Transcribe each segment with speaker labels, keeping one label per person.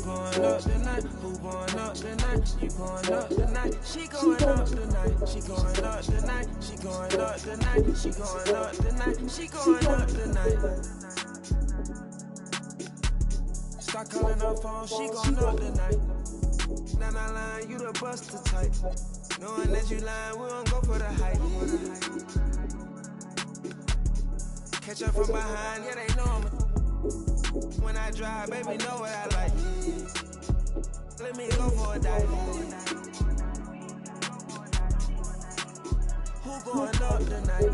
Speaker 1: going up tonight? Who going up tonight? You going up tonight? She going up tonight. She going up tonight. She going up tonight. She going up tonight. She going up tonight. Start calling her phone. She going up tonight. Now not lying, you the buster type. Knowing that you lying, we don't go for the hype. Catch up from behind, yeah they know me. When I drive, baby, know what I like. Let me go for a dive. Who going up tonight?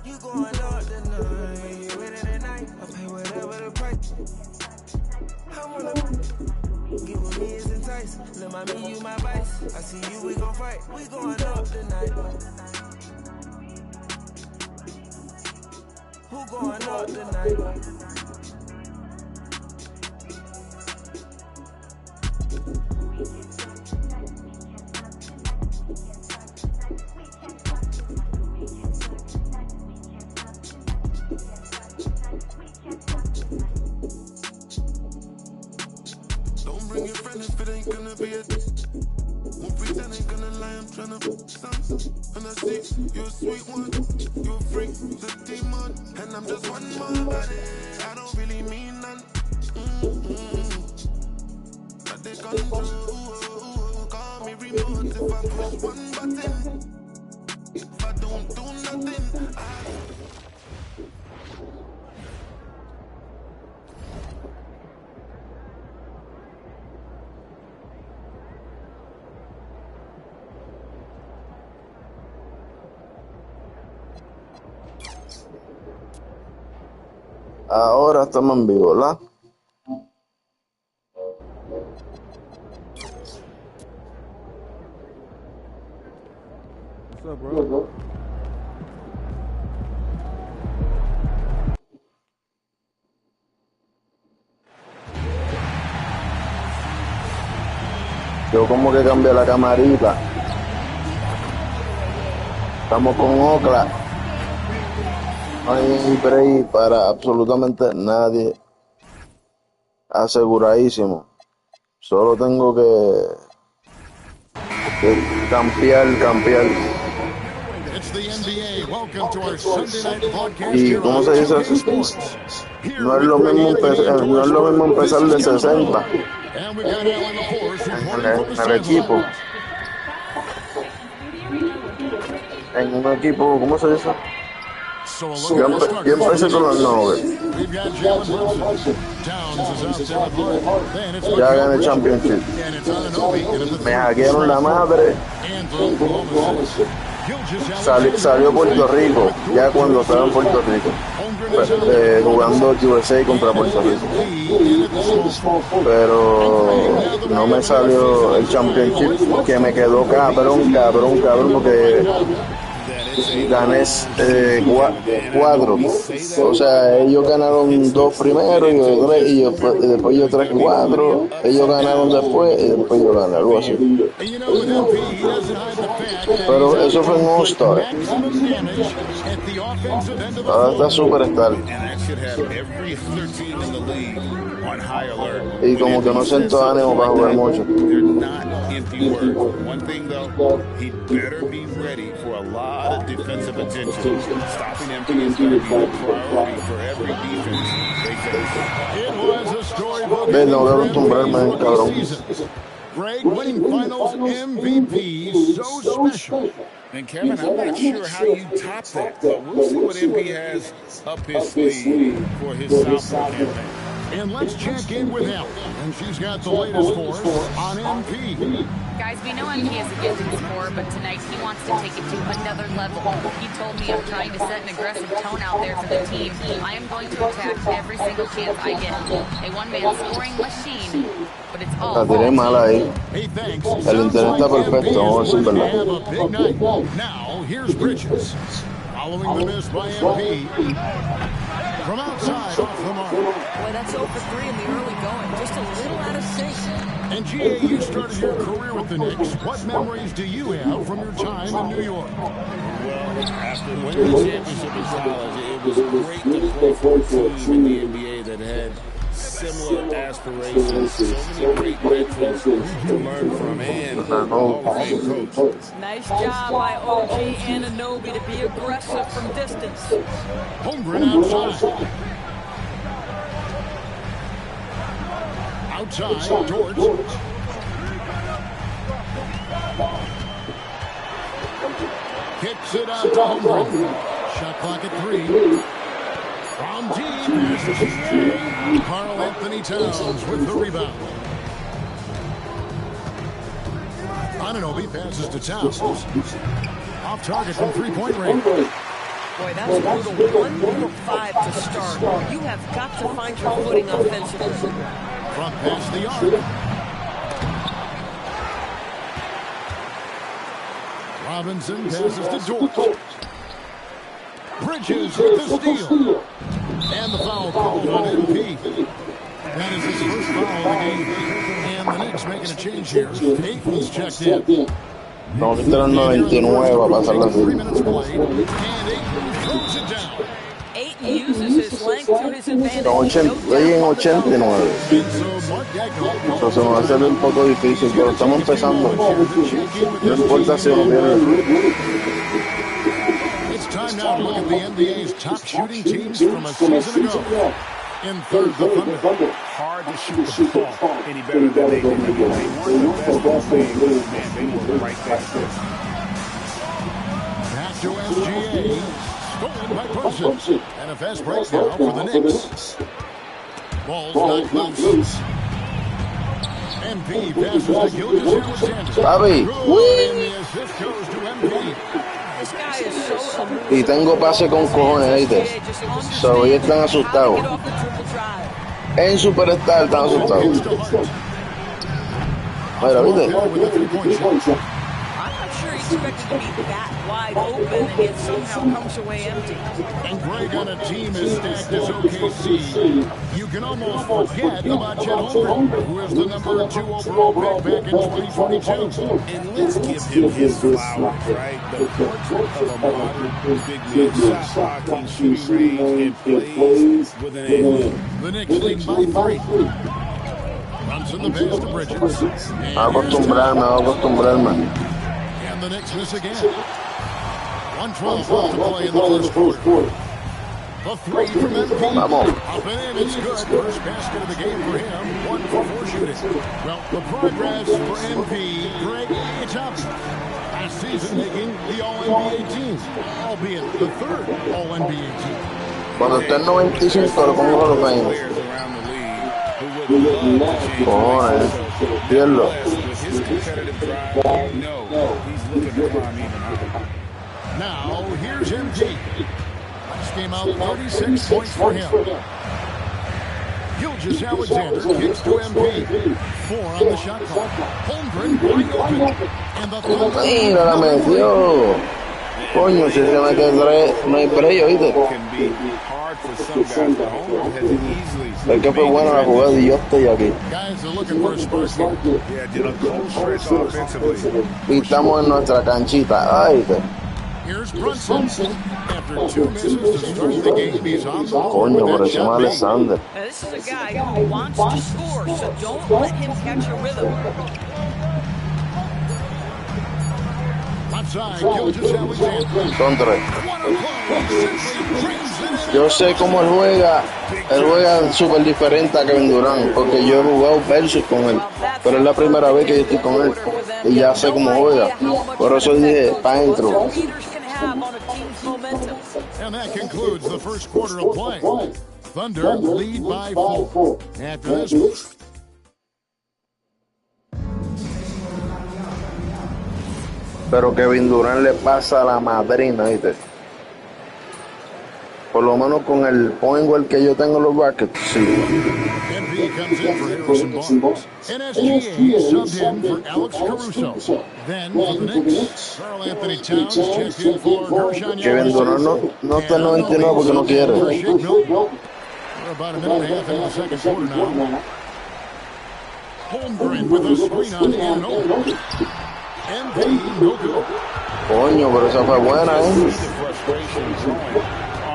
Speaker 1: You going up tonight? You ready tonight? I'll pay whatever the price. I wanna get with me is entice. Let my me, you my vice. I see you, we gon' fight. We going up tonight. Who going up tonight? Don't bring your friend if it ain't gonna be a won't pretend ain't gonna lie, I'm tryna something. And I see you're a sweet one, you're a freak, the demon. And I'm just one more body, I don't really mean none. But they come through, call me remote if I push one button. If I don't do nothing,
Speaker 2: Ahora estamos en vivo, ¿verdad?
Speaker 3: What's up, bro?
Speaker 2: Yo como que cambié la camarita. Estamos con Ocla. No hay break para absolutamente nadie. Aseguradísimo. Solo tengo que campear. Y ¿cómo se dice eso? No es lo mismo empezar de 60 en el equipo. En un equipo, ¿cómo se dice? Yo empecé con los Nuggets. Ya gané el championship. Me hackearon la madre. Salió Puerto Rico, ya cuando estaba en Puerto Rico, jugando USA contra Puerto Rico. Pero no me salió el championship, que me quedó cabrón, porque gané 4. O sea, ellos ganaron 2 primero y después yo traje 4. Ellos ganaron después y después yo gané, algo así. Pero eso fue en All-Star. Ahora está Superstar. Y como que no siento ánimo para jugar mucho.
Speaker 4: One thing though, he better be ready for a lot of defensive attention. Stopping empty is going to be a priority for every defense they face. It was a storybook season. Greg winning Finals MVP, so special. And Kevin, I'm not sure how you top that, but we'll see what MP has up his sleeve for his Southpaw campaign. And let's check in with Ellen, and she's got the latest for us on MP.
Speaker 5: Guys, we know MP is a gifted scorer, but tonight he wants to take it to another level. He told me I'm trying to set an aggressive tone out there for the team. I am going to attack every single chance I get. A one-man scoring machine, but it's all
Speaker 2: La tiré mal ahí.
Speaker 4: Hey, thanks.
Speaker 2: El internet está perfecto, vamos a ver si es verdad.
Speaker 4: Have a big night. Now, here's Bridges. Following the miss by MP. from outside off the mark.
Speaker 3: Boy, that's 0 for 3 in the early going. Just a little out of sync.
Speaker 4: And G.A., you started your career with the Knicks. What memories do you have from your time in New York?
Speaker 6: Well, after winning the championship in college, it was great to play for a team in the NBA that had similar aspirations. So many great veterans to learn from and Hall of Fame coach.
Speaker 3: Nice job by OG Anunoby to be aggressive from distance.
Speaker 4: Holmgren outside. Outside, George. Kicks it out to Holmgren. Shot clock at 3. From deep, Karl Anthony Towns with the rebound. Anunoby passes to Towns. Off target from three-point range.
Speaker 3: Boy, that's brutal. 1 for 5 to start. You have got to find your footing offensively.
Speaker 4: Front pass the arc. Robinson passes to Dort. Bridges with the steal. And the foul called on MP. That is his first foul of the game. And the Knicks making a change here. Ayton's checked in.
Speaker 2: No, que eran 99 para pasar la serie.
Speaker 3: Ayton uses his length to his advantage.
Speaker 2: Estoy en 89. Eso se me va a hacer un poco difícil, pero estamos empezando. No importa si uno pierde.
Speaker 4: It's time now to look at the NBA's top shooting teams from a season ago. In third, the Thunder.
Speaker 6: Hard to shoot the ball any better than they did. They weren't the best in the league. Man, they were right there.
Speaker 4: Back to SGA. Stolen by Brunson. And a fast break now for the Knicks. Ball's not loose. MP passes to Gilgeous-Alexander.
Speaker 2: Papi.
Speaker 4: And the assist goes to MP.
Speaker 3: This guy is so elusive.
Speaker 2: Y tengo pase con cojones, ¿viste? So, hoy están asustados. En Superstar están asustados. Mira, ¿viste?
Speaker 3: Expected to be that wide open, and yet somehow comes away empty.
Speaker 4: And Greg, on a team as stacked as OKC, you can almost forget about Chet Holmgren, who is the number 2 overall pick back in 2022.
Speaker 6: And let's give him his flowers, right? The portrait of a modern big man, shot blocking, shooting range, and plays with an angle.
Speaker 4: The Knicks lead by 3. Brunson the pass to Bridges.
Speaker 2: Acostumbrarme.
Speaker 4: And the Knicks miss again. 1:12 left to play in the first quarter. The 3 from MP. Up and in, it's good. First basket of the game for him. 1 for 4 shooting. Well, the progress for MP, Greg, it's up. Last season making the All-NBA teams, albeit the 3rd All-NBA team.
Speaker 2: Cuando esté en 95 lo pongo a los 20. Cojones, pierdo.
Speaker 6: His competitive drive, no, he's looking to climb even higher.
Speaker 4: Now, here's MG. Last game out, 36 points for him. Gilgeous-Alexander kicks to MP. 4 on the shot clock. Holmgren wide open. And the
Speaker 2: Mira, la metió. Coño, si se me queda 3, no hay break, ¿oíste? Es que fue buena la jugada y yo estoy aquí. Y estamos en nuestra canchita. Ay, coño, por eso es Alexander.
Speaker 3: This is a guy who wants to score, so don't let him catch a rhythm.
Speaker 2: Son 3. Yo sé cómo él juega súper diferente a Kevin Durant, porque yo he jugado versus con él, pero es la primera vez que yo estoy con él y ya sé cómo juega, por eso dije, para adentro.
Speaker 4: And that concludes the first quarter of play. Thunder lead by 4. After this,
Speaker 2: pero Kevin Durant le pasa a la madrina, ¿viste? Por lo menos con el point guard que yo tengo en los brackets, sí.
Speaker 4: MP comes in for Harrison Barnes. And SGA subbed in for Alex Caruso. Then for the Knicks, Karl Anthony Towns checked in for Gershon
Speaker 2: Kevin Durant no está en 99 porque no quiere.
Speaker 4: We're about a minute and a half into the second quarter now. Holmgren with a screen on Anunoby. MP, no good.
Speaker 2: Coño, pero esa fue buena,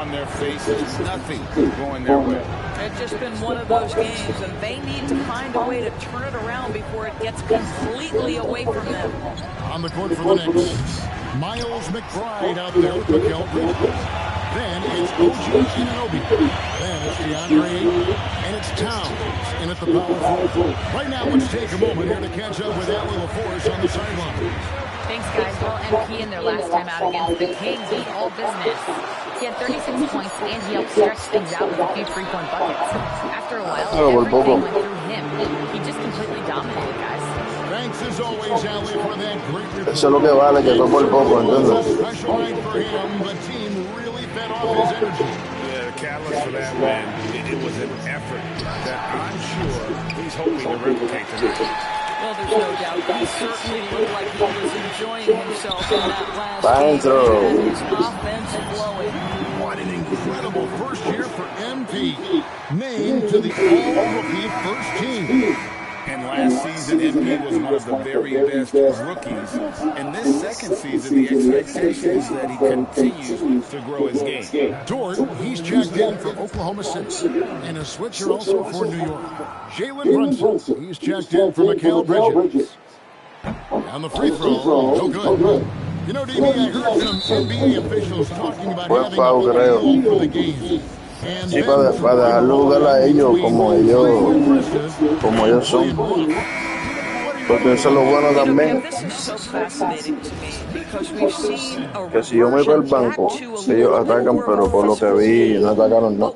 Speaker 6: on their faces, nothing going their way.
Speaker 3: It's just been one of those games, and they need to find a way to turn it around before it gets completely away from them.
Speaker 4: On the court for the Knicks, Miles McBride out there with Mikal Bridges. Then it's OG Anunoby. Then it's DeAndre Ayton, and it's Towns in at the power forward. Right now, let's take a moment here to catch up with Allie LaForce on the sideline.
Speaker 5: Thanks, guys. Well, MP in their last time out against the Kings beat all business. He had 36 points, and he helped stretch things out with a few three-point buckets. After a while, everything went through him. He just completely dominated, guys.
Speaker 4: Thanks as always, Allie, for that great report.
Speaker 2: Eso es lo que vale, que fue por poco, ¿entiendes?
Speaker 4: Special night for him. The team really fed off his energy.
Speaker 6: Yeah, the catalyst for that win, it was an effort that I'm sure he's hoping to replicate tonight.
Speaker 3: Well, there's no doubt. He certainly looked like he was enjoying himself in that last
Speaker 2: game.
Speaker 3: His offense flowing.
Speaker 4: What an incredible first year for MP. Named to the All-Rookie First Team.
Speaker 6: And last season, MP was one of the very best rookies. In this second season, the expectation is that he continues to grow his game.
Speaker 4: Dort, he's checked in for Oklahoma City. And a switcher also for New York. Jalen Brunson, he's checked in for Mikal Bridges. And the free throw, no good. You know, DB, I heard some NBA officials talking about having a feel for the game.
Speaker 2: Sí, para dar lugar a ellos como ellos son. Porque eso es lo bueno también. Que si yo me voy al banco, ellos atacan, pero por lo que vi, no atacaron, no.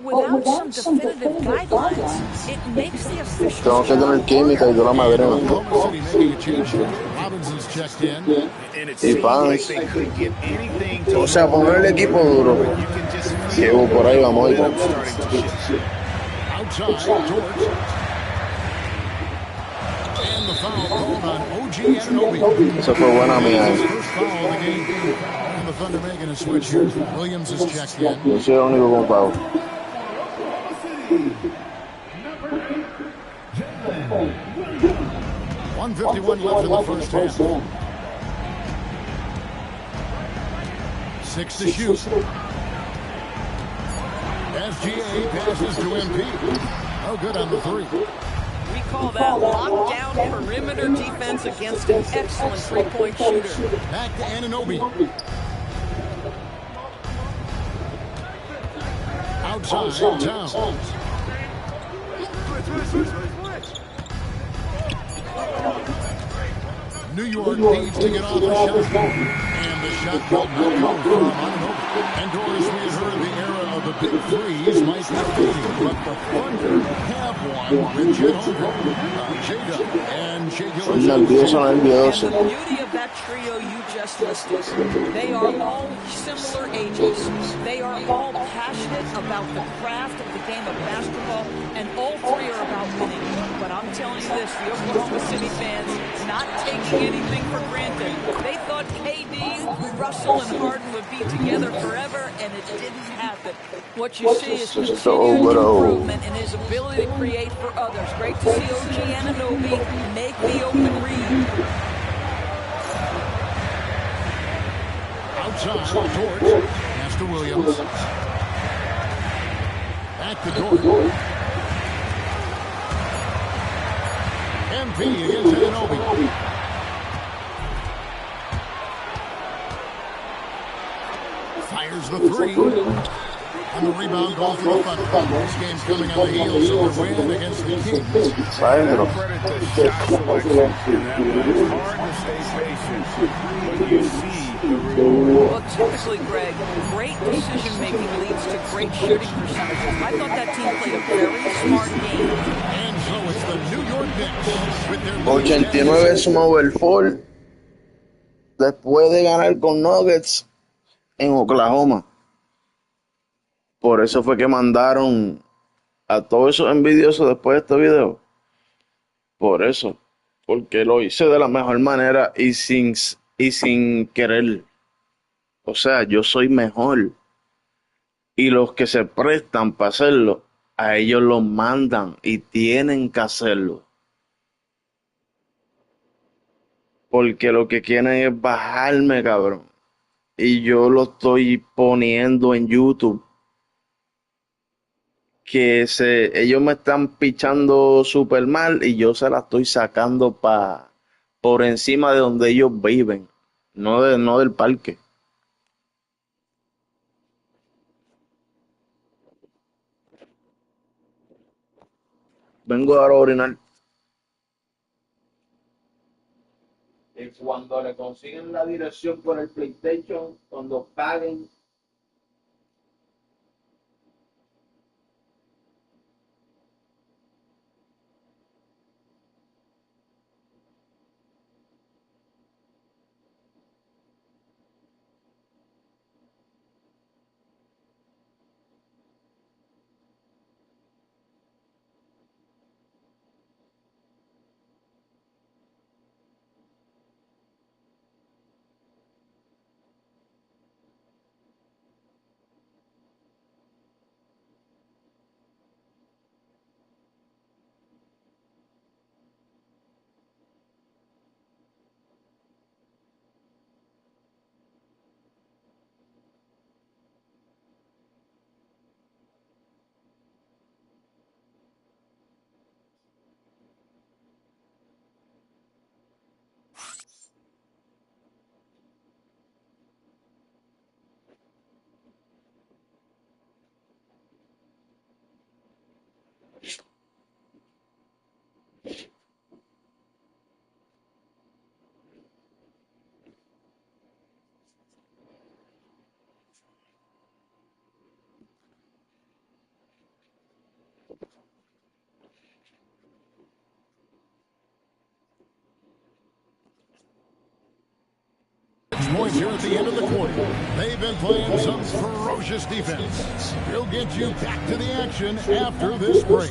Speaker 2: Tengo que tener química y toda la madre. Y fans. O sea, poner el equipo duro. Que por ahí vamos. Eso fue buena mía. Yo soy el único con pago.
Speaker 4: $151 left in the first half. 6 to shoot. SGA passes to MP. Oh, good on the three.
Speaker 3: We call that lockdown perimeter defense against an excellent three-point shooter.
Speaker 4: Back to Anunoby. Outside, Towns. New York needs to get off the shot. And the shot will not go from Anunoby. And Doris, we had heard the era of the big threes might be fading, but the Thunder have one with Chet Holmgren, J-Dub, and Shai Gilgeous-Alexander.
Speaker 3: The beauty of that trio you just listed, they are all similar ages. They are all passionate about the craft of the game of basketball, and all three are about winning. But I'm telling you this, the Oklahoma City fans not taking anything for granted. They thought KD, Russell, and Harden would be together forever, and it didn't happen. What you see is continued improvement in his ability to create for others. Great to see OG Anunoby make the open read.
Speaker 4: Outside, Dort. Pass to Williams. Back to Dort. MP against Anunoby. Fires the three. And the rebound goes to the Thunder. This game's coming on the heels of their win against the Kings.
Speaker 6: Credit to shot selection. It's hard to stay patient when you see the reward.
Speaker 3: Well, typically, Greg, great decision-making leads to great shooting percentages. I thought that team played a very smart game.
Speaker 4: And so it's the New York Knicks with their
Speaker 2: 89 sumó el fall después de ganar con Nuggets en Oklahoma. Por eso fue que mandaron a todos esos envidiosos después de este video. Por eso, porque lo hice de la mejor manera y sin querer. O sea, yo soy mejor. Y los que se prestan para hacerlo, a ellos los mandan y tienen que hacerlo. Porque lo que quieren es bajarme, cabrón. Y yo lo estoy poniendo en YouTube. Ellos me están pichando súper mal y yo se la estoy sacando por encima de donde ellos viven, no del parque. Vengo ahora a orinar. Y cuando le consiguen la dirección por el PlayStation, cuando paguen.
Speaker 4: Points here at the end of the quarter. They've been playing some ferocious defense. We'll get you back to the action after this break.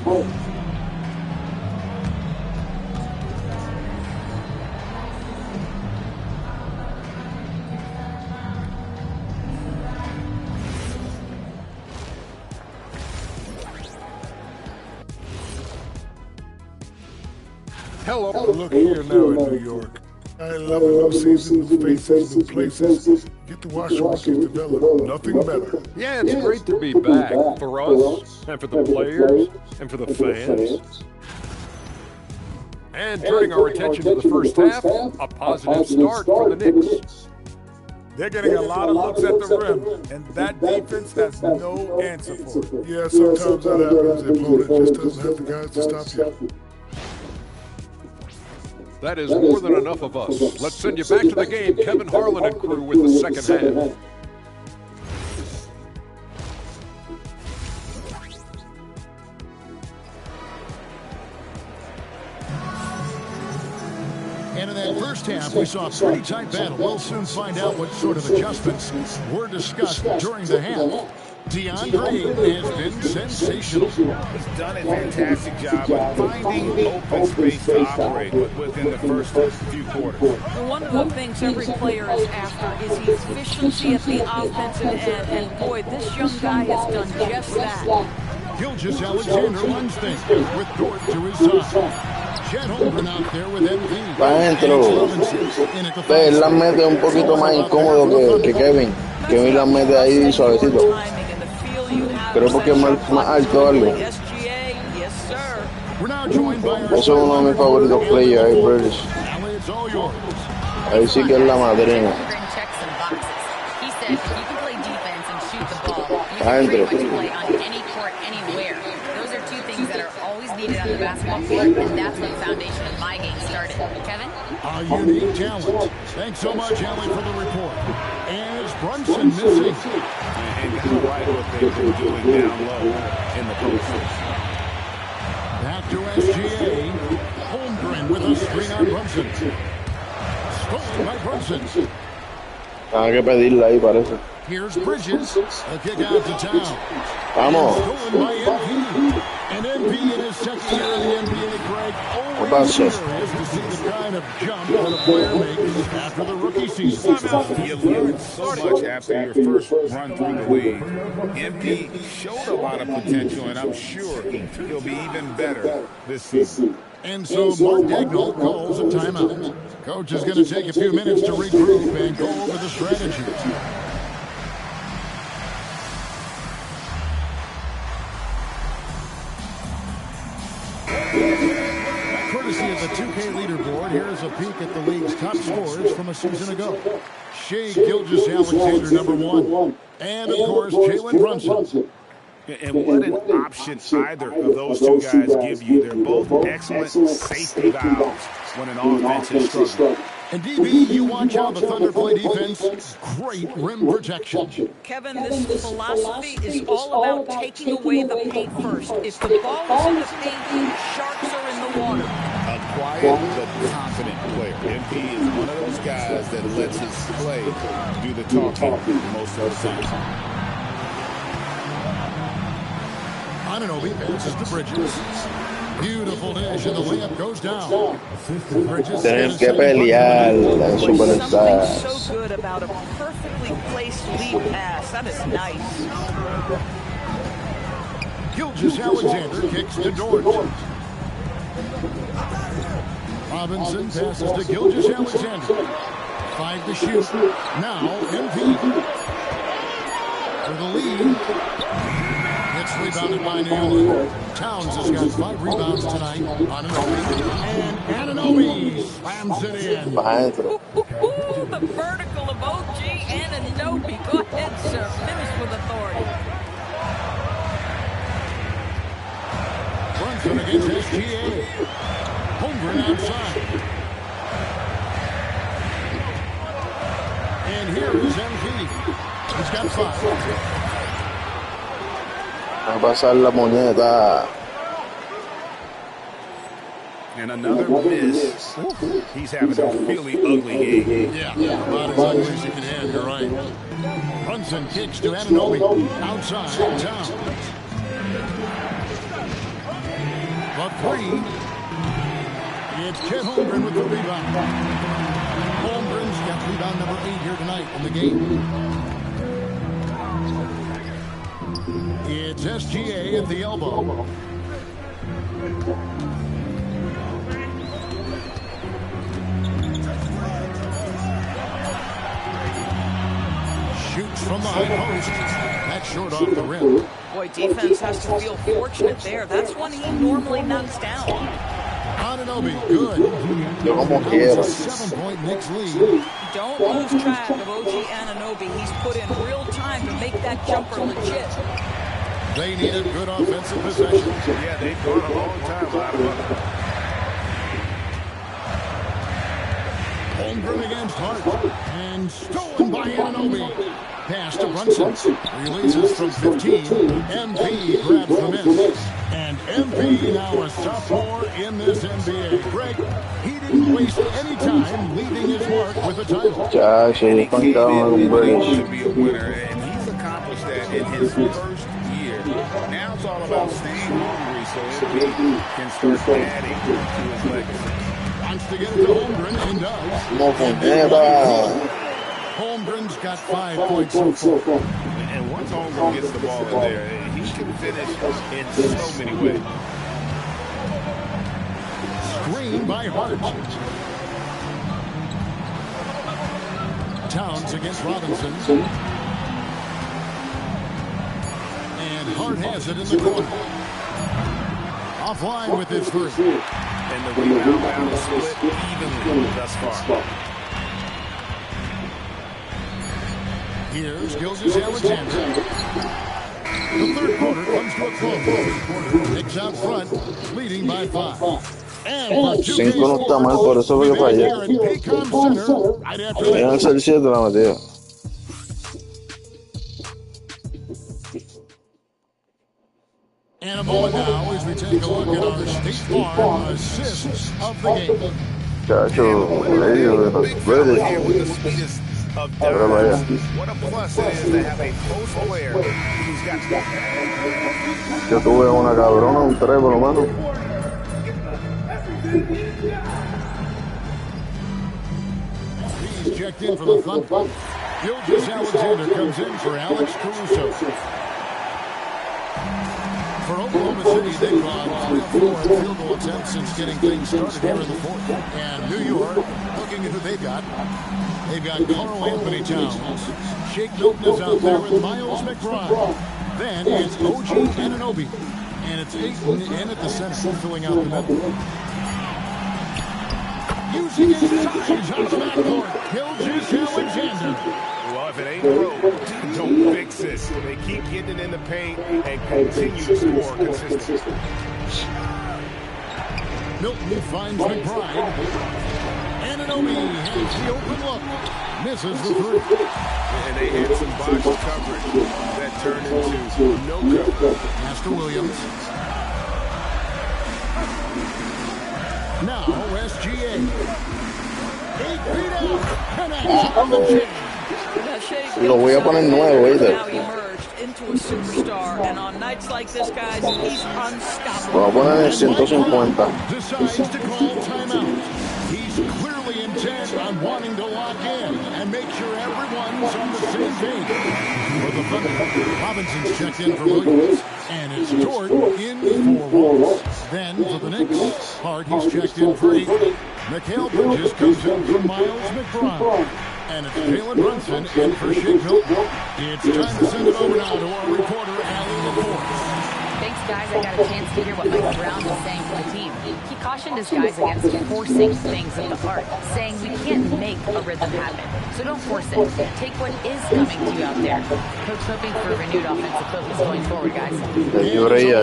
Speaker 7: Hello. Look here now in New York. I love a new season, new faces, new places. Get to watch the rookies develop. Nothing better.
Speaker 8: Yeah, it's great to be back for us, and for the players, and for the fans. And turning our attention to the first half, a positive start for the Knicks.
Speaker 7: They're getting a lot of looks at the rim, and that defense has no answer for it. Yeah, sometimes that happens. The opponent just doesn't have the guys to stop you.
Speaker 8: That is more than enough of us. Let's send you back to the game, Kevin Harlan and crew with the second half.
Speaker 4: And in that first half, we saw a pretty tight battle. We'll soon find out what sort of adjustments were discussed during the half. DeAndre has been sensational.
Speaker 6: He's done a fantastic job of finding open space to operate within the first few quarters.
Speaker 3: Well, one of the things every player is after is the efficiency at the offensive end. And boy, this young guy has done just that.
Speaker 4: Gilgeous-Alexander runs things with Dort to his side. Chet Holmgren out there with MV.
Speaker 2: Para adentro. Él las mete un poquito más incómodo que Kevin. Kevin las mete ahí suavecito. Pero porque es más alto algo. Eso es uno de mis favoritos players ahí, British. Ahí sí que es la madrina. Adentro.
Speaker 5: On the basketball court, and that's when the foundation of my game started. Kevin?
Speaker 4: A unique talent. Thanks so much, Allie, for the report. And it's Brunson missing.
Speaker 6: And got right what they've been doing down low in the post.
Speaker 4: Back to SGA. Holmgren with a screen on Brunson. Stolen by Brunson.
Speaker 2: Hay que pedirla ahí, parece.
Speaker 4: Here's Bridges. A kick out to town.
Speaker 2: Vamos.
Speaker 4: Stolen by MV.
Speaker 7: MP in his second year in the NBA, Greg, always
Speaker 2: pasa?
Speaker 7: curious to see the kind of jump that a player makes after the rookie season.
Speaker 4: You learn so much after your first run through the league. MP showed a lot of potential, and I'm sure he'll be even better this season.
Speaker 7: And so Mark Daigneault calls a timeout. Coach is going to take a few minutes to regroup and go over the strategy. Courtesy of the 2K leaderboard, here's a peek at the league's top scorers from a season ago. Shai Gilgeous-Alexander, number 1. And, of course, Jalen Brunson.
Speaker 4: And what an option either of those two guys give you. They're both excellent safety valves when an offense is struggling.
Speaker 7: And DB, you watch how the Thunder play defense. Great rim protection.
Speaker 3: Kevin, this philosophy is all about taking away the paint first. If the ball is in the paint, sharks are in the water.
Speaker 4: A quiet but confident player. MP is one of those guys that lets his play do the talking most of the time.
Speaker 7: Anunoby passes to Bridges. Beautiful dish, and the layup goes down.
Speaker 2: Tienen que pelear las superstars.
Speaker 3: Something so good about a perfectly placed lead pass. That is nice.
Speaker 7: Gilgeous-Alexander kicks to Dort. Robinson passes to Gilgeous-Alexander. 5 to shoot. Now MP for the lead. It's rebounded by Neal. Towns has got 5 rebounds tonight. Anunoby. And Anunoby slams it in.
Speaker 3: The vertical of OG Anunoby. Go ahead, sir. Finish with authority.
Speaker 7: Brunson against SGA. Holmgren outside. And here is MP. He's got 5.
Speaker 2: A pasar la moneda.
Speaker 4: And another miss. He's having a really ugly game.
Speaker 7: Yeah, about as ugly as you can have, you're right. Brunson kicks to Anunoby. Outside, down. The 3. It's Chet Holmgren with the rebound. Holmgren's got rebound number 8 here tonight in the game. It's SGA at the elbow. Shoots from the high post. That's short off the rim.
Speaker 3: Boy, defense has to feel fortunate there. That's one he normally knocks down.
Speaker 7: Anunoby, good.
Speaker 2: Yo como quiero.
Speaker 7: 7-point Knicks lead.
Speaker 3: Don't lose track of OG Anunoby. He's put in real time to make that jumper legit.
Speaker 7: They need a good offensive possession.
Speaker 4: Yeah, they've gone a long time out of it.
Speaker 7: Holmgren against Hart. And stolen by Anunoby. Pass to Brunson. Releases from 15. MP grabs the miss. And MP now a sophomore in this NBA. Greg, he didn't waste any time leaving his mark with a title.
Speaker 2: Chacho,
Speaker 4: To
Speaker 2: pancaron
Speaker 4: be a winner, and he's accomplished that in his first year. Now it's all about staying hungry so MP can start adding to his legacy.
Speaker 7: Wants to get it to Holmgren and does.
Speaker 2: moneda.
Speaker 7: Holmgren's got 5 points so far.
Speaker 4: And once Holmgren gets the ball in there, he can finish in so many ways.
Speaker 7: Screen by Hart. Towns against Robinson. And Hart has it in the corner. Offline with his first.
Speaker 4: And the rebound battle split evenly thus far.
Speaker 7: Here's Gilgeous-Alexander. The third quarter comes to a close. Knicks out front, leading by 5. And
Speaker 2: 5 no está mal, por eso fue que fallé. En el 7 la metí.
Speaker 7: And a moment now as we take a look at our State Farm assists of the game.
Speaker 2: Chacho,
Speaker 4: Big fella here with the speed is
Speaker 6: of depth. What a plus it is to have a post player who's got...
Speaker 2: Yo tuve una cabrona, un 3 por lo menos.
Speaker 7: He's checked in for the Thunder. Gilgeous Alexander comes in for Alex Caruso. For Oklahoma City, they've gone 4 field goal attempts since getting things started here in the fourth. And New York, looking at who they've got Karl Anthony Towns. Shake Milton is out there with Miles McBride. Then it's OG Anunoby. And it's Ayton in at the center, filling out the middle. Using his size out of the backcourt, Gilgeous Alexander.
Speaker 6: Well, if it ain't broke, don't fix it. They keep getting it in the paint and continue to score consistently.
Speaker 7: Milton finds McBride. Anunoby has the open look. Misses the three.
Speaker 6: And they had some box coverage that turned into no coverage.
Speaker 7: Master Williams. Now SGA. 8 feet out. Connects on the chin.
Speaker 2: Lo voy a poner nuevo, ¿viste?
Speaker 3: Now emerged into a superstar, and on nights like this, guys, he's unstoppable.
Speaker 2: Lo voy a poner en 150.
Speaker 7: Decides to call timeout. He's clearly intent on wanting to lock in and make sure everyone's on the same page. For the Thunder, Robinson's checked in for Williams, and it's Dort in for Walls. Then for the Knicks, Hart, he's checked in for Ayton. Mikal Bridges comes in for Miles McBride. And it's Jalen Brunson in for Shake Milton. It's time to send it over now to our reporter, Allie LaForce.
Speaker 5: Thanks, guys. I got a chance to hear what Mike Brown was saying for the team. He cautioned his guys against forcing things of the heart, saying we can't make a rhythm happen. So don't force it. Take what is coming to you out there. Coach hoping for a renewed offensive focus going forward, guys.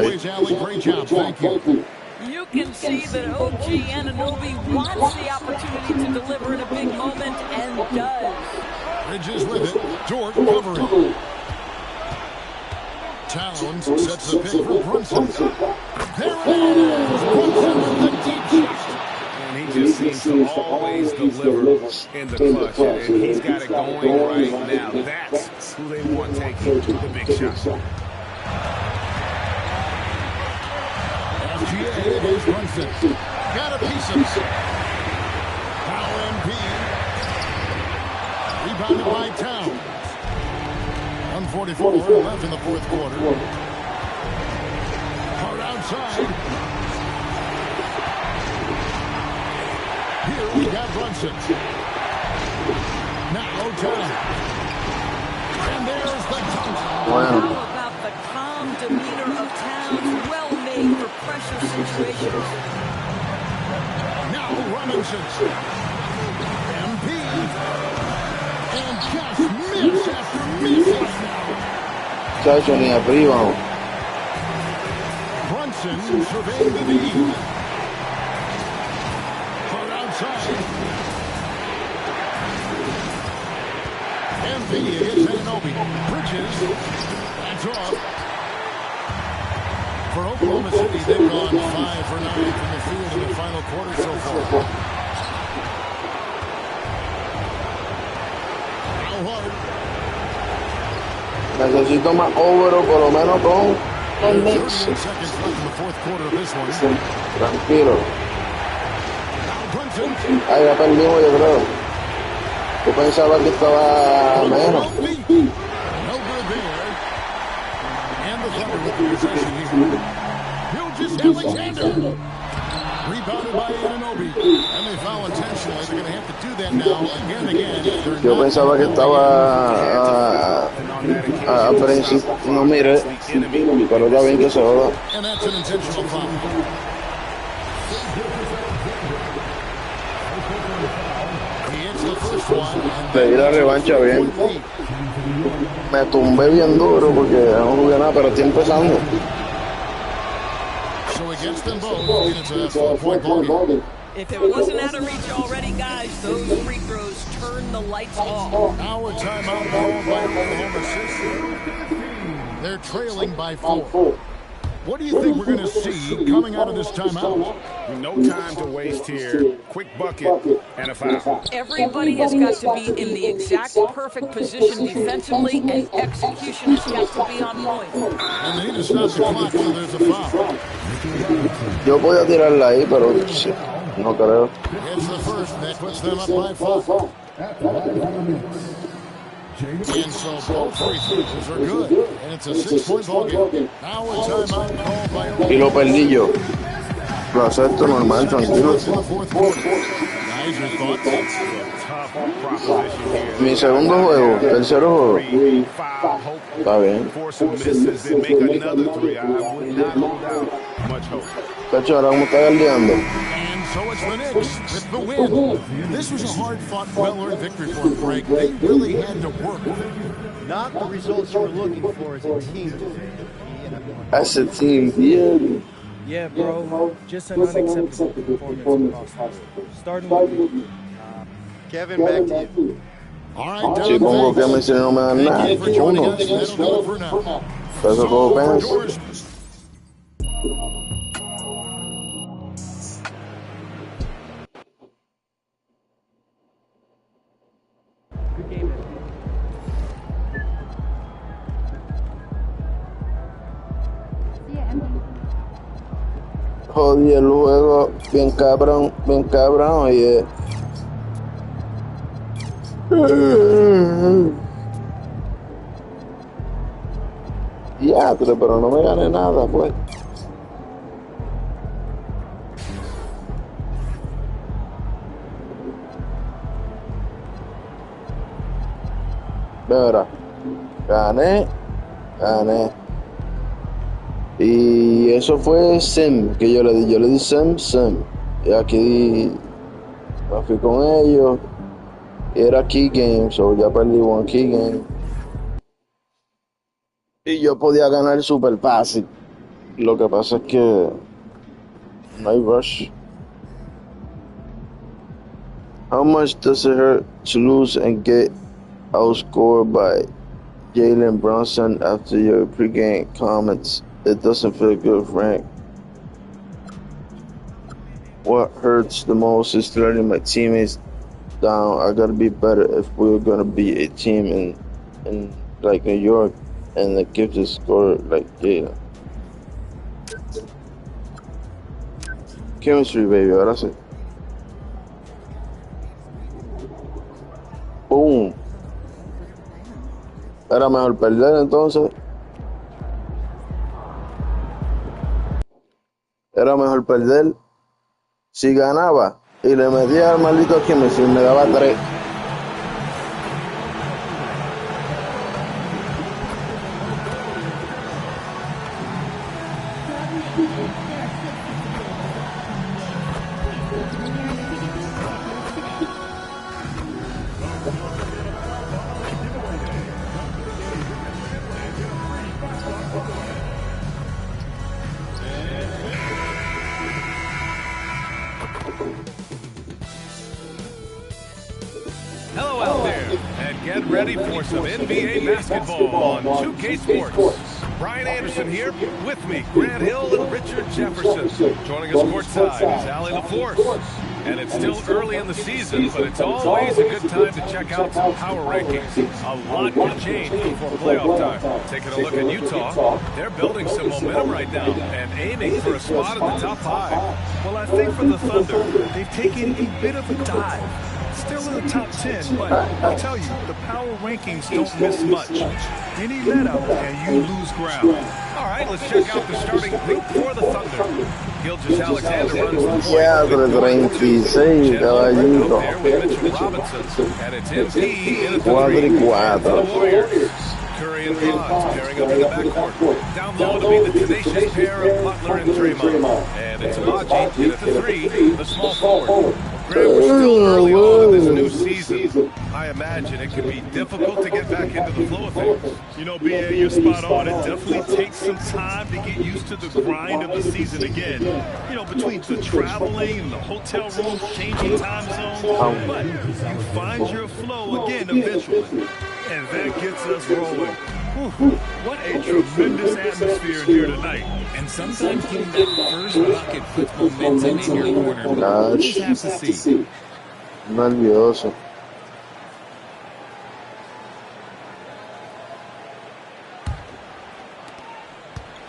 Speaker 7: Always, Allie, great job. Thank you.
Speaker 3: You can see that OG Anunoby wants the opportunity to deliver in a big moment and does.
Speaker 7: Bridges with it. Dort covering. Towns sets the pick for Brunson. There it is. Brunson with the deep shot.
Speaker 6: And he just seems to always deliver in the clutch. And he's got it going right now. That's who they want taking the big shot.
Speaker 7: SGA is Brunson. Got a piece of it. Foul MP. Rebounded by Towns. 1:44 left in the fourth quarter. Hard outside. Here we got Brunson. Now Towns. And there's the dunk.
Speaker 3: How about the calm demeanor of Towns? Well made for pressure situations.
Speaker 7: Now Robinson. MP. And just miss after miss.
Speaker 2: Chacho, ni arriba.
Speaker 7: Brunson surveying the lead. Hard outside. MP is Anunoby. Bridges. That's off. For Oklahoma City, they've gone 5 for 9 from the field in the final quarter so far. Now Hart.
Speaker 2: Necesito más overo, por lo menos con el Knicks.
Speaker 7: Seconds left in the fourth quarter of this one.
Speaker 2: Tranquilo.
Speaker 7: Brunson.
Speaker 2: Ahí ya perdimos, yo creo. Yo pensaba que estaba menos.
Speaker 7: No good there. And the Thunder with the possession here. Gilgeous Alexander. Rebounded by Anunoby. And they foul intentionally. They're going to have to do that now again and again.
Speaker 2: Yo pensaba que estaba a principio, no mire, pero ya ven que se joda.
Speaker 7: And that's an intentional foul. He hits the first one.
Speaker 2: Le di la revancha bien. Me tumbé bien duro porque no jugué nada, pero estoy empezando.
Speaker 7: So against them both, and it's a 4-point ball game.
Speaker 3: If it wasn't out of reach already, guys, those free throws turn the lights off.
Speaker 7: Now a timeout called by Oklahoma City. They're trailing by 4. What do you think we're going to see coming out of this timeout?
Speaker 4: No time to waste here. Quick bucket and a foul.
Speaker 3: Everybody has got to be in the exact perfect position defensively, and execution has got to be on point.
Speaker 7: And they need to stop the clock, so there's a foul.
Speaker 2: Yo podía tirarla ahí, pero no creo.
Speaker 7: It's the first. That puts them up by 5. And so both free throws are good. And it's a 6-point ball game. Now a timeout called by...
Speaker 2: Y lo perdí yo. Lo acepto normal, tranquilo. Mi segundo juego, tercero juego. Está bien. Cacho, ahora cómo está galdeando.
Speaker 7: So it's the Knicks with the win. This was a hard-fought, well-earned victory for them, Greg. They really had to work.
Speaker 9: Not the results you were looking for as a team.
Speaker 2: As a team, yeah.
Speaker 9: Yeah, bro. Just an unacceptable performance across the board. Starting with you. Kevin, back to you.
Speaker 7: All right,
Speaker 2: Si pongo que me no me dan nada. Uno. Eso como pens. Jodí el juego, bien cabrón, oye. Ya, pero no me gané nada, pues. Verá, gané. Y eso fue Sim, que yo le di Sim. Y aquí me fui con ellos. Y era Key Game, so ya perdí one Key Game. Y yo podía ganar super fácil. Lo que pasa es que no hay rush. How much does it hurt to lose and get outscored by Jalen Brunson after your pregame comments? It doesn't feel good, Frank. What hurts the most is letting my teammates down. I gotta be better if we're gonna be a team in like New York and the give the score like Jalen. Chemistry, baby, ahora sí. Boom. Era mejor perder entonces. Era mejor perder. Si ganaba y le metía al maldito Chemistry, me daba 3.
Speaker 10: Hello out there, and get ready for some NBA basketball on 2K Sports. Brian Anderson here, with me, Grant Hill and Richard Jefferson. Joining us courtside is Allie LaForce. And it's still early in the season, but it's always a good time to check out some power rankings. A lot can change before playoff time. Taking a look at Utah, they're building some momentum right now and aiming for a spot in the top 5.
Speaker 11: Well, I think for the Thunder, they've taken a bit of a dive. Still in the top 10, but I'll tell you, the power rankings don't miss much. Any let up and you lose ground.
Speaker 10: All right, let's check out the starting group for the Thunder. Gilgeous-Alexander runs the point.
Speaker 2: Yeah, 36, caballito.
Speaker 10: And it's MP in the 3.
Speaker 2: Warriors.
Speaker 10: Curry and Bronze pairing up in the backcourt. Down low to be the tenacious pair of Butler and Draymond. And it's Amaji in at the 3, the small forward. Grant, we're still early on in this new season. I imagine it can be difficult to get back into the flow of things.
Speaker 11: You know, BA, you're spot on. It definitely takes some time to get used to the grind of the season again. You know, between the traveling and the hotel rooms, changing time zones. But you find your flow again eventually. And that gets us rolling. What a tremendous atmosphere in here tonight.
Speaker 12: And sometimes getting that first bucket puts momentum in your corner. We'll just have to see.
Speaker 2: Nervioso.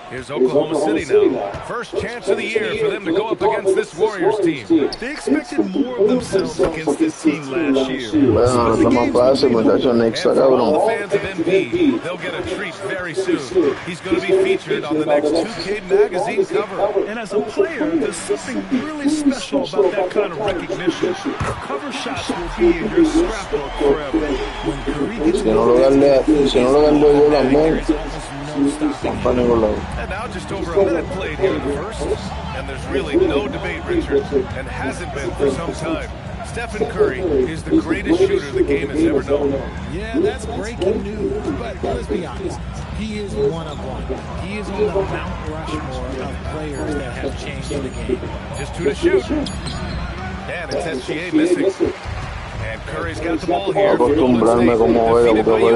Speaker 10: Here's Oklahoma City now. First chance of the year for them to go up against this Warriors team.
Speaker 11: They expected more of themselves against this team last year.
Speaker 2: Bueno, no estamos fácil, muchachos. Next, cabrón.
Speaker 10: The fans of MP, they'll get a treat very soon. He's going to be featured on the next 2K magazine cover.
Speaker 11: And as a player, there's something really special about that kind of recognition. Cover shots will be in your scrapbook forever.
Speaker 2: Si no lo gano yo también.
Speaker 10: And now just over a minute played here in the first. And there's really no debate, Richard, and hasn't been for some time. Stephen Curry is the greatest shooter the game has ever known.
Speaker 12: Yeah, that's breaking news, but let's be honest. He is one of one. He is on the Mount Rushmore of players that have changed the game.
Speaker 10: Just 2 to shoot. And it's SGA missing. And Curry's got the ball here.
Speaker 2: Acostumbrarme como juega, porque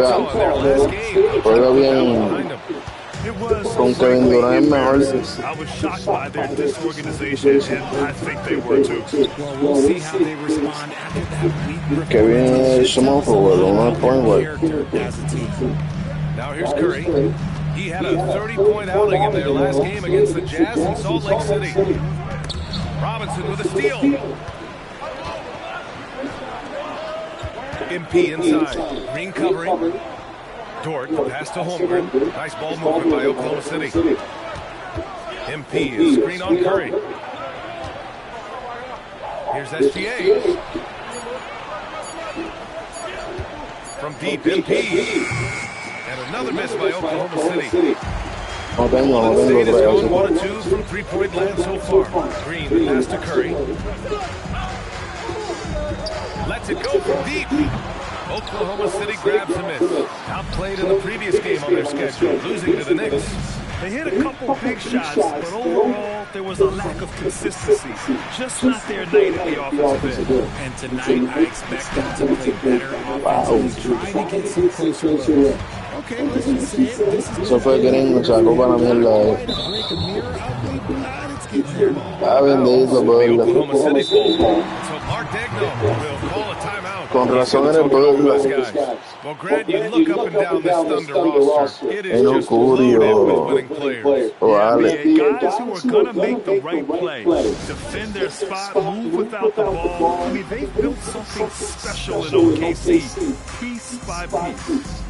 Speaker 2: juega bien. Con Kevin Durant es mejor.
Speaker 11: I was shocked by their disorganization, and I think they were too.
Speaker 12: Well, we'll see how they respond after that week.
Speaker 2: Kevin es small forward, not point guard.
Speaker 10: Now here's Curry. He had a 30-point outing in their last game against the Jazz in Salt Lake City. Robinson with a steal. MP inside. Green covering. Dort pass to Holmgren. Nice ball movement by Oklahoma City. MP is screen on Curry. Here's SGA. From deep, MP. And another miss by Oklahoma City. Golden State has gone 1 of 2 from three-point land so far. Green pass to Curry. Lets it go from deep. Oklahoma City grabs a miss. Outplayed in the previous game on their schedule, losing to the Knicks.
Speaker 11: They hit a couple big shots, but overall, there was a lack of consistency. Just not their night at the offensive end.
Speaker 12: And tonight, I expect them to play better offensively, trying to get some closer looks. Okay, let's just say it. This is
Speaker 2: Eso fue Green, sacó para la mierda. Ah, bendito,
Speaker 10: Oklahoma City so Mark Daigneault will call a timeout.
Speaker 2: Con razón era el pueblo.
Speaker 10: Well, Grant, you look up and down this Thunder roster. It is just loaded with winning players.
Speaker 11: Guys who are going to make the right play, defend their spot, move without the ball. I mean, they've built something special in OKC, piece by piece.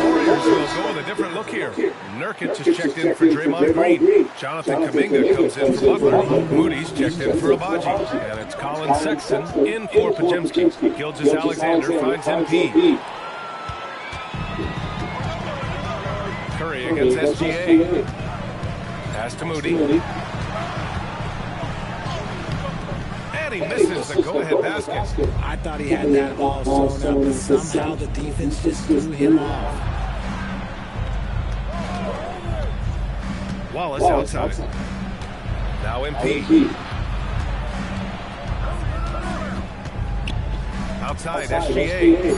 Speaker 10: Warriors will go with a different look here. Nurkic has checked in for Draymond Green. Jonathan Kuminga comes in for Butler. Moody's checked in for Abaji. And it's Colin Sexton in for Podziemski. Gilgeous-Alexander finds MP. Curry against SGA. Pass to Moody. And he misses the go-ahead basket.
Speaker 12: I thought he had that ball thrown up, but somehow the defense just threw him off.
Speaker 10: Wallace outside. Now MP. Outside, SGA.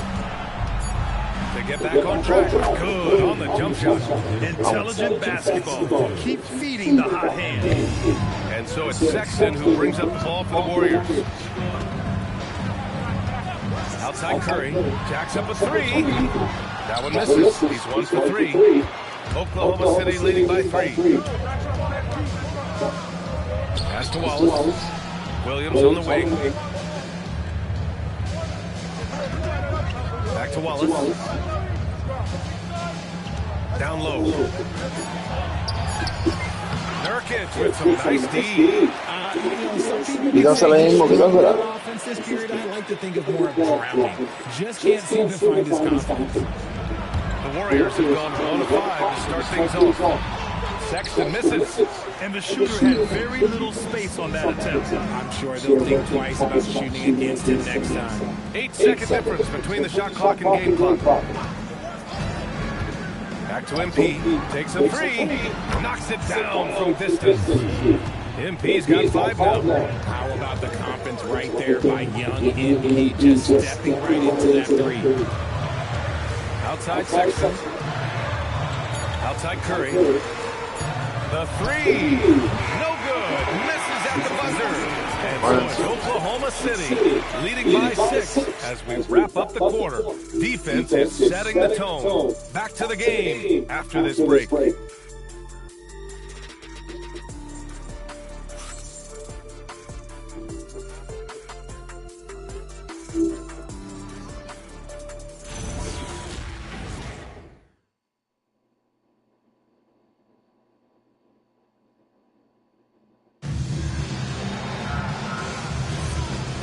Speaker 10: To get back on track. Good on the jump shot.
Speaker 11: Intelligent basketball. Keep feeding the hot hand.
Speaker 10: And so it's Sexton who brings up the ball for the Warriors. Outside Curry. Jacks up a three. That one misses. He's 1 for 3. Oklahoma City leading by 3. Pass to Wallace. Williams on the wing. Back to Wallace. Down low. Nurkic with some nice D.
Speaker 12: Offense this period, I like to think of more of drowning. Just can't seem to find his confidence.
Speaker 10: The Warriors have gone 1 of 5 to start things off. Sexton misses.
Speaker 11: And the shooter had very little space on that attempt.
Speaker 12: I'm sure they'll think twice about shooting against him next time.
Speaker 10: 8-second difference between the shot clock and game clock. Back to MP. Takes a 3. Knocks it down from distance. MP's got 5 now.
Speaker 12: How about the confidence defense right there by young MP, just stepping right into that three.
Speaker 10: Outside Sexton. Outside Curry. The three. No good. Misses at the buzzer. And so it's Oklahoma City leading by 6 as we wrap up the quarter. Defense is setting the tone. Back to the game after this break.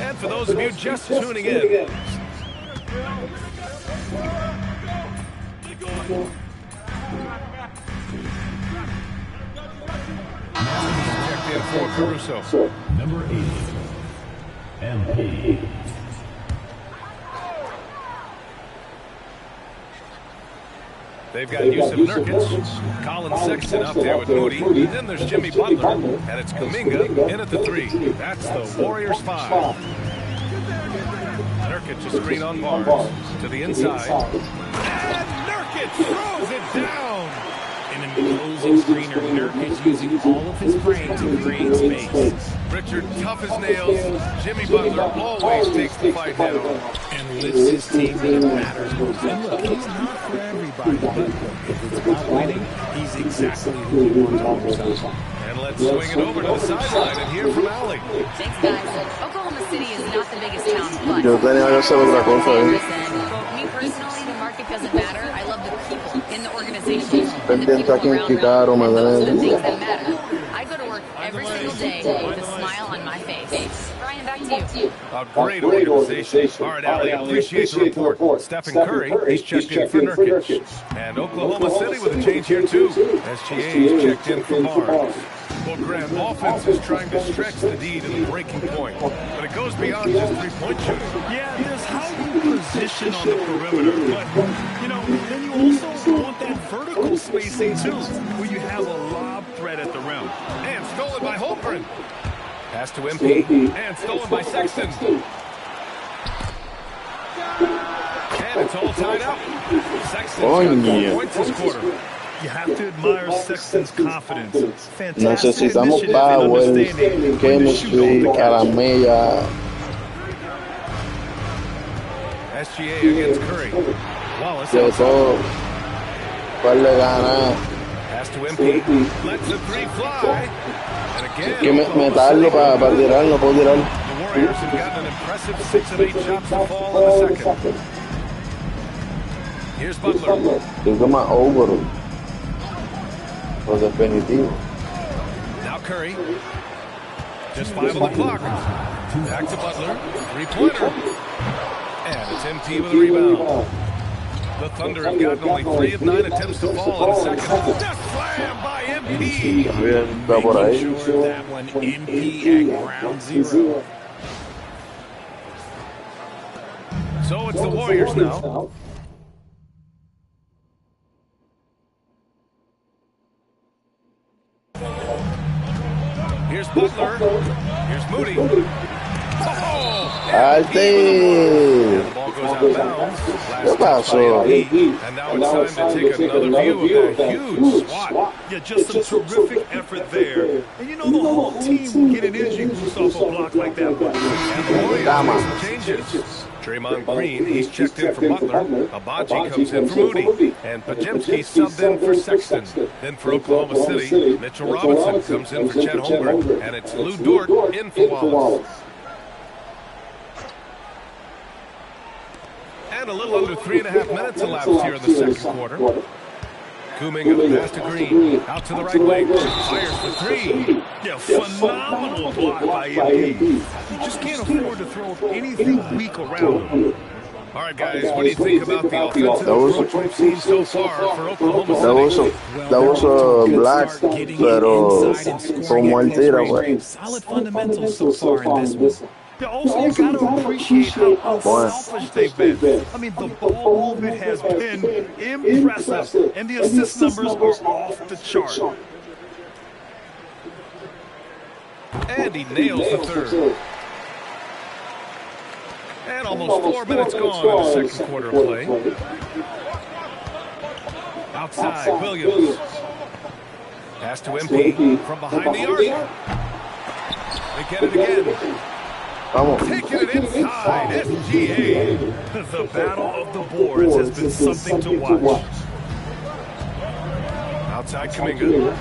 Speaker 10: And for those of you just tuning in, checked in for Caruso.
Speaker 13: Number 8, MP.
Speaker 10: They've got Yusuf Nurkic, Colin Sexton up there with Moody. Then there's Jimmy Butler, and it's Kuminga in at the 3. That's the Warriors 5. Nurkic a screen on Barnes to the inside. And Nurkic throws it down.
Speaker 12: And an imposing screener, Nurkic using all of his brain to create space.
Speaker 10: Richard, tough as nails. Jimmy Butler always takes the fight head on.
Speaker 12: And lifts his team when it matters most. And look, he's not for everybody, but if it's about winning, he's exactly who you want on your side.
Speaker 10: And let's swing it over to the sideline and hear from Allie.
Speaker 5: Thanks, guys. Oklahoma City is not the biggest town, but
Speaker 2: Yo tenía que hacer otra cosa.
Speaker 5: me personally, the market doesn't matter. I love the people in the organization.
Speaker 2: Pendiente a quien quitaron, me
Speaker 5: Those are the
Speaker 2: duele.
Speaker 5: things that matter. I go to work every single day with a smile on my face. Brian, back to you.
Speaker 10: A great organization. All right, Allie, appreciate the report. Stephen Curry, he's checked in for Nurkic. And Oklahoma City with a change here, too. SGA's checked in for Barnes. Well, Grant, offense is trying to stretch the D to the breaking point. But it goes beyond just three-point shooting.
Speaker 11: Yeah, there's how you position on the perimeter. But, you know, then you also want that vertical spacing, too, where you have a lob threat at the rim.
Speaker 10: And stolen by Holmgren. Pass to MP. And stolen by Sexton. And it's all tied up. Sexton's got 4 points this quarter.
Speaker 11: You have to admire Sexton's confidence. Fantastic
Speaker 2: Necesitamos
Speaker 11: initiative
Speaker 2: power,
Speaker 11: and understanding
Speaker 2: chemistry, caramella.
Speaker 10: SGA against Curry. Wallace
Speaker 2: De todo. ¿Cuál le gana?
Speaker 10: Pass to MP. Lets the 3 fly. And again,
Speaker 2: Que meterlo para tirar, no puedo tirar.
Speaker 10: the Warriors have gotten an impressive 6 of 8 shots to fall in the second. Here's Butler.
Speaker 2: Yo que más over. Por definitivo.
Speaker 10: Now Curry. Just 5 on the clock. Back to Butler. 3-pointer. And it's MP with a rebound. The Thunder have gotten only 3 of 9 attempts to fall in the second. Just slam by MP.
Speaker 2: Está por ahí.
Speaker 12: Sure that one, MP at ground zero.
Speaker 10: So it's the Warriors now. Here's Butler. Here's Moody.
Speaker 2: Arte.
Speaker 10: The ball goes out of bounds.
Speaker 2: ¿Qué pasó?
Speaker 10: And now it's time to take another view of that huge swat.
Speaker 11: Yeah, just some terrific effort there. And you know the whole team will get an energy boost off a block like that one.
Speaker 10: And the Warriors make some changes. Draymond Green, he's checked in for Butler. Abaji comes in for Moody. And Pajemski subbed in for Sexton. Then for Oklahoma City, Mitchell Robinson comes in for Chet Holmgren. And it's Lou Dort in for Wallace. And a little under 3.5 minutes elapsed here in the second quarter. Kuminga pass to Green. Out to the right wing. Fires for 3.
Speaker 11: Yeah, phenomenal block by MP. You just can't afford to throw anything weak around him.
Speaker 10: All right, guys, what do you think about the offensive approach we've seen so far for Oklahoma City?
Speaker 2: That was black, pero como él tira, pues.
Speaker 12: Solid fundamentals so far in this one.
Speaker 11: Yeah, also, you got to appreciate how unselfish they've been. I mean, the ball movement has been impressive, and the assist numbers are off the chart.
Speaker 10: And he nails the third. almost 4 minutes gone in the second quarter of play. Outside, Williams. Pass to MP from behind the arc. They get it again. Taking it inside, SGA.
Speaker 11: The battle of the boards has been something to watch.
Speaker 10: Outside Kuminga.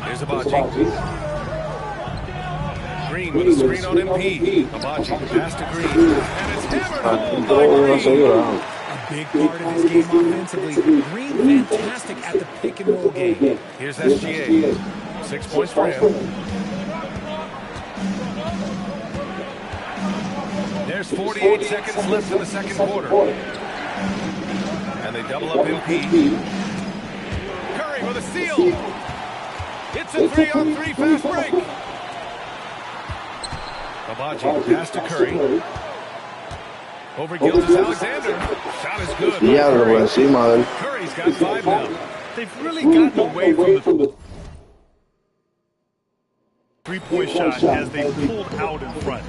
Speaker 10: Here's Abaji. Green with a screen on MP. Abaji pass to Green. And it's hammered home by Green.
Speaker 12: A big part of his game offensively. Green fantastic at the pick and roll game.
Speaker 10: Here's SGA. 6 points for him. There's 48 seconds left in the second quarter. And they double up MP. Curry with a steal. It's a 3-on-3 fast break. Abaji pass to Curry. Over Gilgeous-Alexander. Shot is good. Curry's got 5 now.
Speaker 11: They've really gotten away from the three-point shot as they pulled out in front.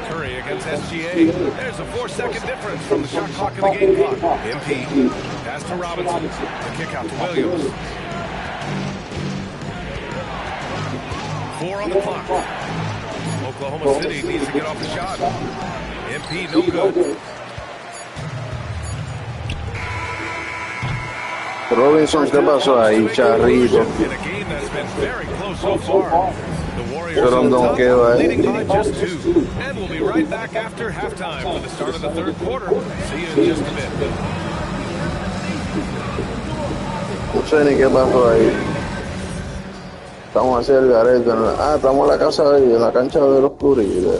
Speaker 10: Curry against SGA. There's a 4-second difference from the shot clock and the game clock. MP. Pass to Robinson. The kick out to Williams. 4 on the clock. Oklahoma City needs to get off the shot. MP no good.
Speaker 2: Robinson, ¿qué pasó ahí, charrito?
Speaker 10: In a game that's been very close so far. The Warriors
Speaker 2: Pero un donqueo ahí.
Speaker 10: leading by just 2. And we'll be right back after halftime for the start of the third quarter. See you in just a bit.
Speaker 2: No sé ni qué pasó ahí. Estamos hacia el garete. Estamos en la casa de en la cancha de los Curry, de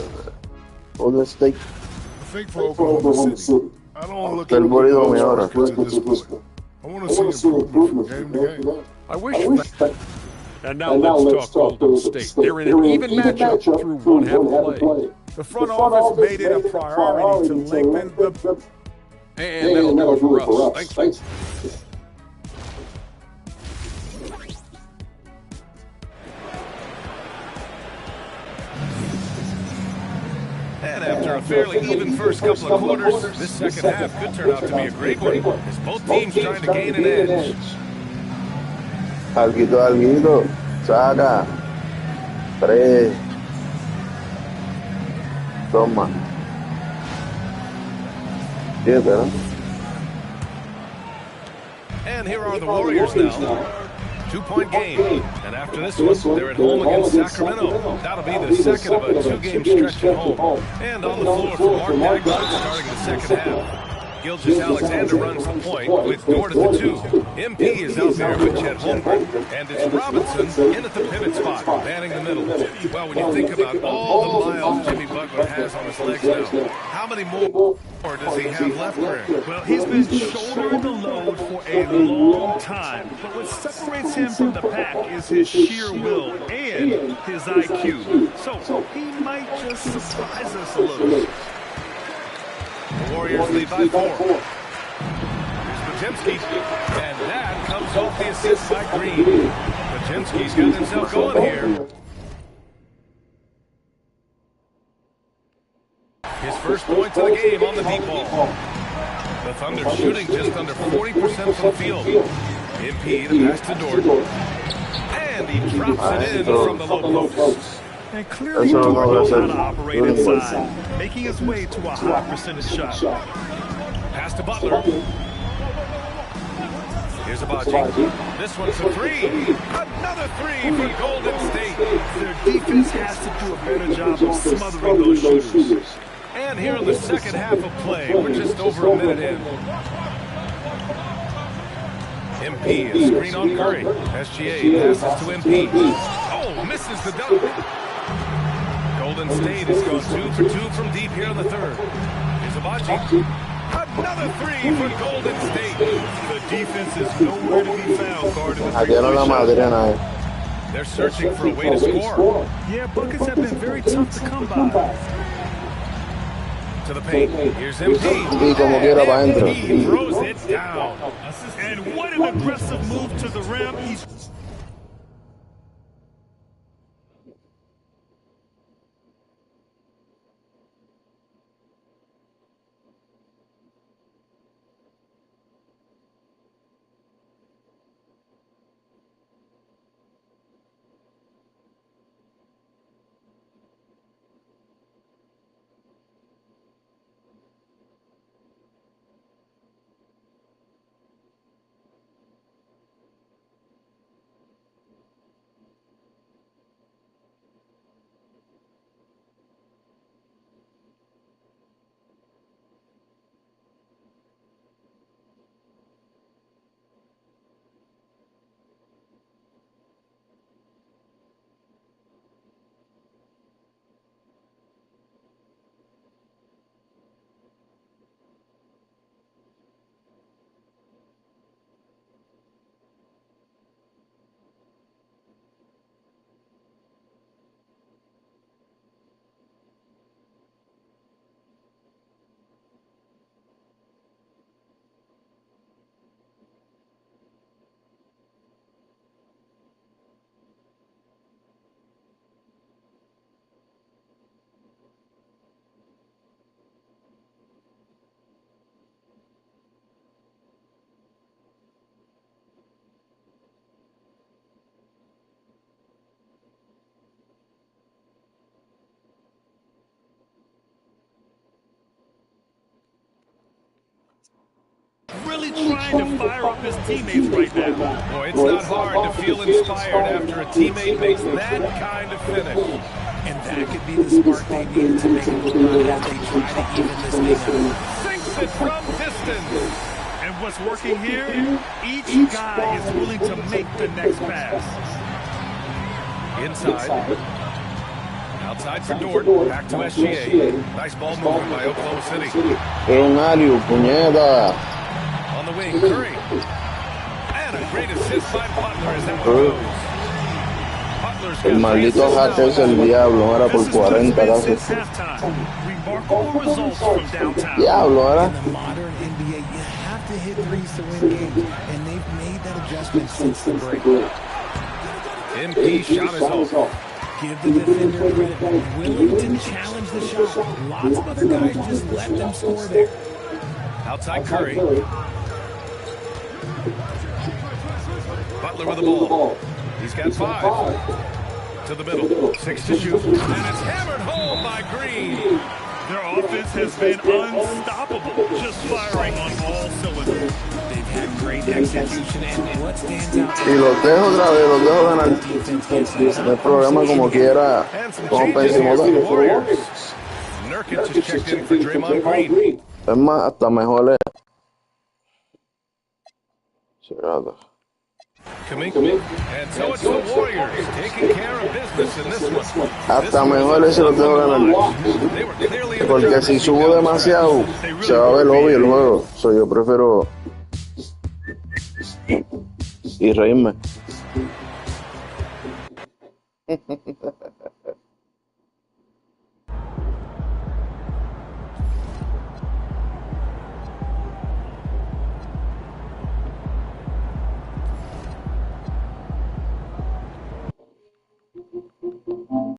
Speaker 2: Golden State.
Speaker 4: I think for Oklahoma City, I don't want to look at
Speaker 2: El bolido mi ahora.
Speaker 4: at this point. I want to see improvement from game to game.
Speaker 8: I wish that. And now let's talk Golden State. They're in an even matchup through one half of play.
Speaker 4: The front office made it a priority to lengthen the...
Speaker 8: And that'll do it for us. Thanks.
Speaker 10: And after a fairly even first couple of quarters, this second half could turn out to be a great one, as both teams trying to gain an edge.
Speaker 2: Alguito. Saca. 3. Toma. 7, ¿no?
Speaker 10: And here are the Warriors now. 2-point game. And after this one, they're at home against Sacramento. That'll be the second of a 2-game stretch at home. And on the floor for Mark Dagwood starting the second half. Gilgeous-Alexander runs the point with Dort at the 2. MP is out there with Chet Holmgren. And it's Robinson in at the pivot spot, manning the middle. Well, when you think about all the miles Jimmy Butler has on his legs now, how many more does he have left for him?
Speaker 11: Well, he's been shouldering the load for a long time. But what separates him from the pack is his sheer will and his IQ. So he might just surprise us a little.
Speaker 10: The Warriors lead by 4. Here's Podziemski, and that comes off the assist by Green. Podziemski's got himself going here. His first point of the game on the deep ball. The Thunder shooting just under 40% from the field. MP the pass to Dort. And he drops it in from the low post.
Speaker 11: And clearly Dort knows how to operate inside, making his way to a high percentage shot.
Speaker 10: Pass to Butler. Here's Abaji. This one's a 3. Another 3 for Golden State.
Speaker 11: Their defense has to do a better job of smothering those shooters.
Speaker 10: And here in the second half of play, we're just over a minute in. MP is screen on Curry. SGA passes to MP. Oh, misses the dunk. Golden State has gone 2 for 2 from deep here in the third. Here's Abaji. Another 3 for Golden State.
Speaker 11: The defense is nowhere to be found guarding the
Speaker 2: three-point.
Speaker 10: They're searching for a way to score.
Speaker 11: Yeah, buckets have been very tough to come by.
Speaker 10: To the paint. Here's MP. He throws it down.
Speaker 11: And what an aggressive move to the rim. really trying to fire up his teammates right now.
Speaker 10: Boy, it's not hard to feel inspired after a teammate makes that kind of finish.
Speaker 12: And that could be the spark they need to make a run as they try to even this thing out.
Speaker 10: Sinks it from distance.
Speaker 11: And what's working here, each guy is willing to make the next pass.
Speaker 10: Inside. Outside for Dort. Back to SGA. Nice ball movement by Oklahoma City.
Speaker 2: Mario, puñeta.
Speaker 10: On the wing, Curry. And a great assist by Butler as that goes.
Speaker 2: El maldito hack es el diablo, era por 40 casi. Diablo, era.
Speaker 12: In the modern NBA, you have to hit threes to win games, and they've made that adjustment since the break.
Speaker 10: MP shot is off.
Speaker 12: Give the defender credit. Willing to challenge the shot. Lots of other guys just let them score there.
Speaker 10: Outside Curry. Butler with the ball. He's got 5. To the middle. 6 to shoot. And it's hammered home by Green.
Speaker 11: Their offense has been unstoppable, just firing on all cylinders.
Speaker 12: They've had great execution, and what stands out...
Speaker 2: Y los dejo otra vez, los dejo ganar. No hay problema, como quiera. Como pensimos.
Speaker 10: Nurkic is checked in for Draymond Green.
Speaker 2: Es más, hasta mejor es. Cerrado.
Speaker 10: Kuminga. And so it's the Warriors taking care of business in this one.
Speaker 2: Hasta mejor ese lo tengo que ganar. Porque si subo demasiado, se va a ver obvio el juego. So, yo prefiero y reírme.